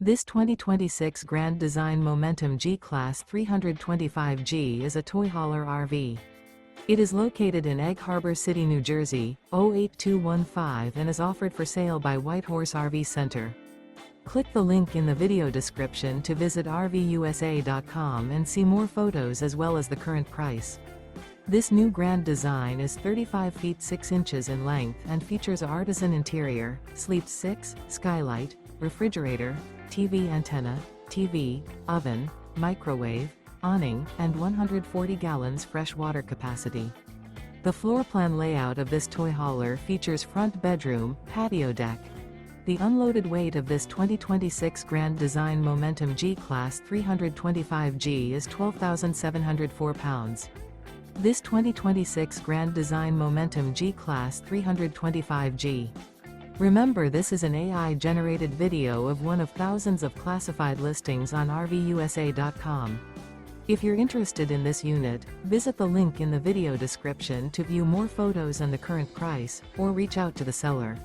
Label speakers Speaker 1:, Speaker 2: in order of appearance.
Speaker 1: This 2026 Grand Design Momentum G-Class 325G is a toy hauler RV. It is located in Egg Harbor City, New Jersey, 08215 and is offered for sale by Whitehorse RV Center. Click the link in the video description to visit RVUSA.com and see more photos as well as the current price. This new Grand Design is 35 feet 6 inches in length and features an ARTISAN interior, sleeps 6, skylight, refrigerator, TV antenna, TV, oven, microwave, awning, and 140 gallons fresh water capacity. The floor plan layout of this toy hauler features front bedroom, patio deck. The unloaded weight of this 2026 Grand Design Momentum G-Class 325G is 12,704 pounds. This 2026 Grand Design Momentum G-Class 325G. Remember, this is an AI-generated video of one of thousands of classified listings on RVUSA.com. If you're interested in this unit, visit the link in the video description to view more photos and the current price, or reach out to the seller.